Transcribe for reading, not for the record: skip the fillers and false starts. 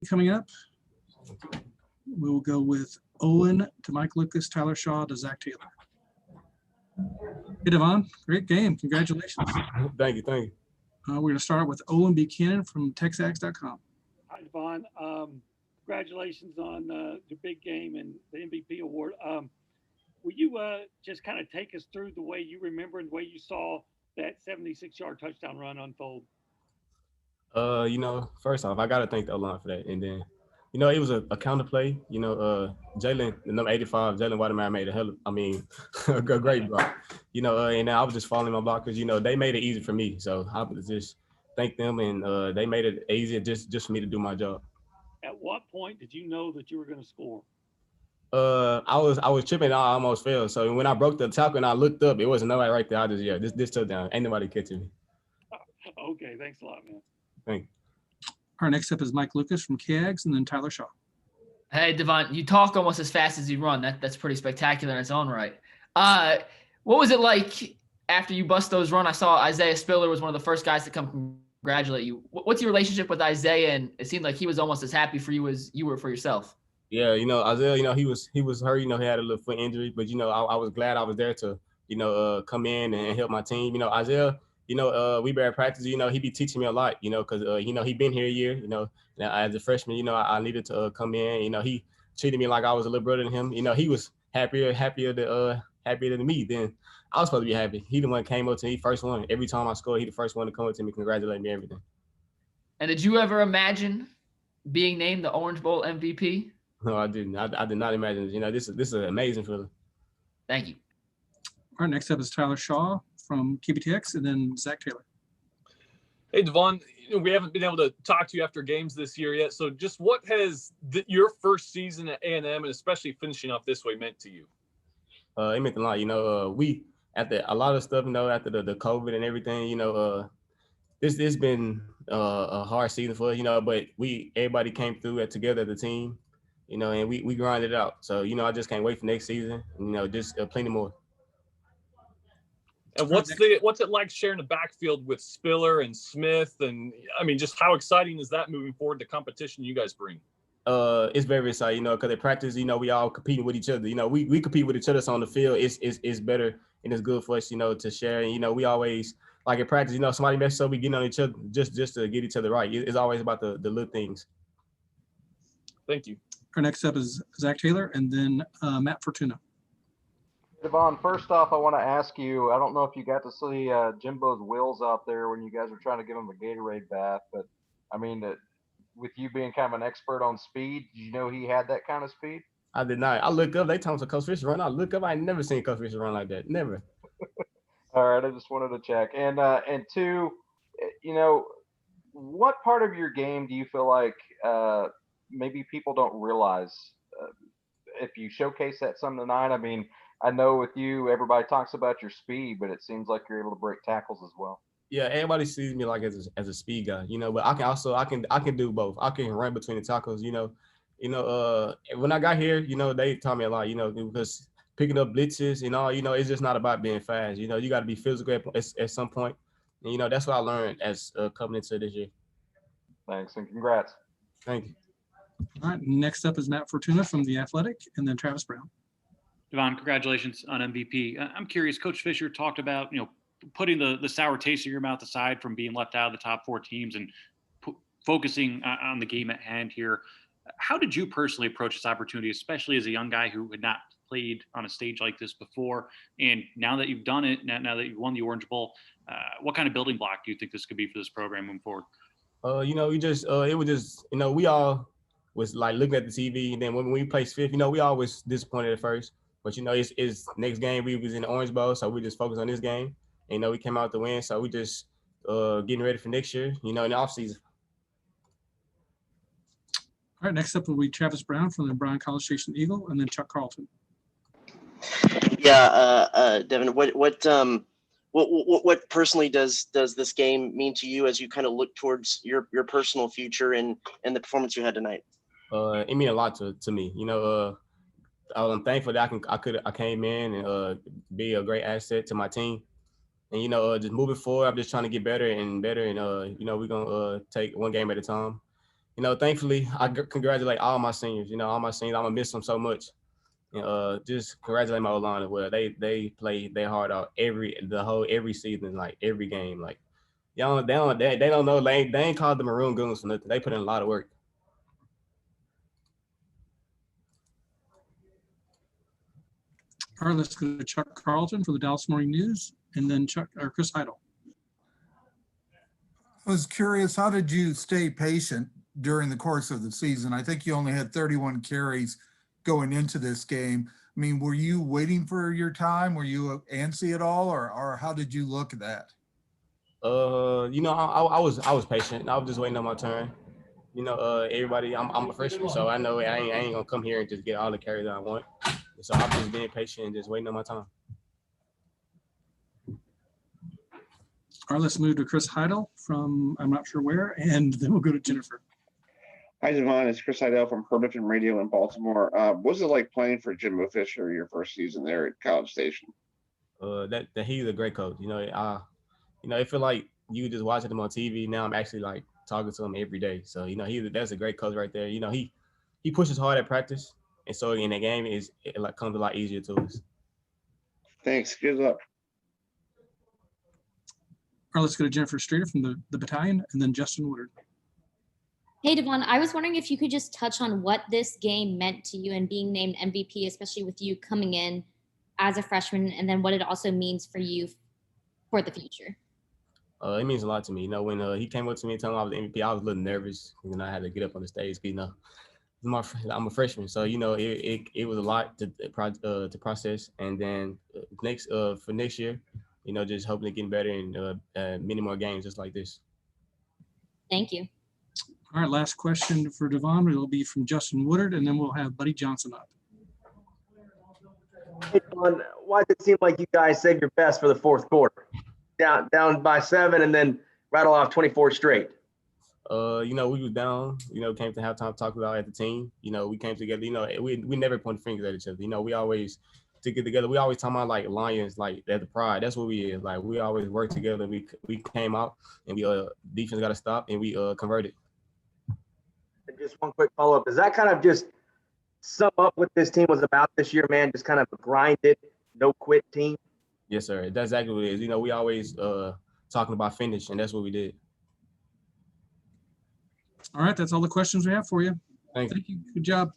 coming up. We will go with Owen to Mike Lucas, Tyler Shaw to Zach Taylor. Hey, Devon, great game. Congratulations. Thank you. Thank you. We're going to start with Owen Buchanan from Texags.com. Hi, Devon. Congratulations on the big game and the MVP award. Will you just kind of take us through the way you remember and the way you saw that 76-yard touchdown run unfold? First off, I got to thank the O-line for that. And then, it was a counter play. Jalen, the number 85, Jalen Waterman made a great block. And I was just following my blockers. They made it easy for me. So I would just thank them, and they made it easier just for me to do my job. At what point did you know that you were going to score? I was tripping. I almost fell. So when I broke the tackle and I looked up, it wasn't nobody right there. I just, this touchdown. Ain't nobody catching me. Okay, thanks a lot, man. Thank you. Our next up is Mike Lucas from KAGS, and then Tyler Shaw. Hey, Devon, you talk almost as fast as you run. That's pretty spectacular in its own right. What was it like after you bust those run? I saw Isaiah Spiller was one of the first guys to come congratulate you. What's your relationship with Isaiah? And it seemed like he was almost as happy for you as you were for yourself. Yeah, Isaiah, he was hurt. He had a little foot injury, but I was glad I was there to come in and help my team. Isaiah, we bear practice. He be teaching me a lot. Because he been here a year. Now as a freshman, I needed to come in. He treated me like I was a little brother to him. He was happier than me. Then I was supposed to be happy. He the one came up to me first one. Every time I scored, he the first one to come up to me, congratulate me, everything. And did you ever imagine being named the Orange Bowl MVP? No, I didn't. I did not imagine. This is an amazing feeling. Thank you. All right, next up is Tyler Shaw from KBTX, and then Zach Taylor. Hey, Devon, we haven't been able to talk to you after games this year yet. So just what has your first season at A&M, and especially finishing off this way, meant to you? It meant a lot. We, after a lot of stuff, after the COVID and everything, this been a hard season for us, but everybody came through it together as a team, and we grinded it out. So, I just can't wait for next season, just plenty more. And what's it like sharing the backfield with Spiller and Smith? And just how exciting is that moving forward, the competition you guys bring? It's very exciting, because at practice, we all competing with each other. We compete with each other on the field. It's better and it's good for us, to share. And, we always, like at practice, somebody messes up, we get on each other just to get each other right. It's always about the little things. Thank you. Our next up is Zach Taylor, and then Matt Fortuna. Devon, first off, I want to ask you, I don't know if you got to see Jimbo's wheels out there when you guys were trying to give him a Gatorade bath, but with you being kind of an expert on speed, did you know he had that kind of speed? I did not. I look up, they told me Coach Fisher run. I look up, I ain't never seen Coach Fisher run like that. Never. All right, I just wanted to check. And two, what part of your game do you feel like maybe people don't realize if you showcase that some tonight? I know with you, everybody talks about your speed, but it seems like you're able to break tackles as well. Yeah, everybody sees me like as a speed guy, but I can do both. I can run between the tackles, when I got here, they taught me a lot, because picking up blitzes and all, it's just not about being fast. You got to be physical at some point. And, that's what I learned as coming into this year. Thanks, and congrats. Thank you. All right, next up is Matt Fortuna from The Athletic, and then Travis Brown. Devon, congratulations on MVP. I'm curious, Coach Fisher talked about, putting the sour taste in your mouth aside from being left out of the top four teams and focusing on the game at hand here. How did you personally approach this opportunity, especially as a young guy who had not played on a stage like this before? And now that you've done it, now that you've won the Orange Bowl, what kind of building block do you think this could be for this program moving forward? We all was like looking at the TV, and then when we placed fifth, we always disappointed at first. But, it's next game we was in the Orange Bowl, so we just focused on this game. And, we came out to win, so we just getting ready for next year, in the offseason. All right, next up will be Travis Brown from the Bryan College Station Eagle, and then Chuck Carlton. Yeah, Devon, what personally does this game mean to you as you kind of look towards your personal future and the performance you had tonight? It means a lot to me. I'm thankful that I came in and be a great asset to my team. And, just moving forward, I'm just trying to get better and better. And, we're going to take one game at a time. you know, thankfully, congratulate all my seniors. You know, all my seniors. I'm gonna miss them so much. And just congratulate my O-line as well. They played their heart out every season, like every game. Like they don't know. They ain't called the Maroon Goons for nothing. They put in a lot of work. All right, let's go to Chuck Carlton for the Dallas Morning News, and then Chris Heidel. I was curious, how did you stay patient during the course of the season? I think you only had 31 carries going into this game. I mean, were you waiting for your time? Were you antsy at all, or how did you look at that? You know, I was patient. I was just waiting on my turn. You know, everybody, I'm a freshman, so I know I ain't gonna come here and just get all the carries that I want. So I'm just being patient and just waiting on my time. All right, let's move to Chris Heidel from I'm not sure where, and then we'll go to Jennifer. Hi, Devon. It's Chris Heidel from Hermiton Radio in Baltimore. What was it like playing for Jimbo Fisher your first season there at College Station? That he's a great coach. You know, I feel like you just watching him on TV. Now I'm actually like talking to him every day. So you know, that's a great coach right there. You know, he pushes hard at practice, and so in the game it comes a lot easier to us. Thanks. Good luck. All right, let's go to Jennifer Streeter from the battalion, and then Justin Woodard. Hey, Devon, I was wondering if you could just touch on what this game meant to you and being named MVP, especially with you coming in as a freshman, and then what it also means for you for the future. It means a lot to me. You know, when he came up to me and told me I was MVP, I was a little nervous. You know, I had to get up on the stage. You know, I'm a freshman, so you know it was a lot to process. And then for next year, you know, just hoping to get better in many more games just like this. Thank you. All right, last question for Devon. It will be from Justin Woodard, and then we'll have Buddy Johnson up. Hey, Devon, why does it seem like you guys saved your best for the fourth quarter? Down by 7 and then rattle off 24 straight. You know, we was down, you know, came to halftime, talked about it as a team. You know, we came together, you know, we never point fingers at each other. You know, we always to get together. We always talk about like Lions, like at the pride. That's what we is. Like we always work together. We came out and we defense got to stop and we converted. And just one quick follow-up. Does that kind of just sum up what this team was about this year, man? Just kind of a grinded, no quit team? Yes, sir. That's exactly what it is. You know, we always talking about finish, and that's what we did. All right, that's all the questions we have for you. Thank you. Good job.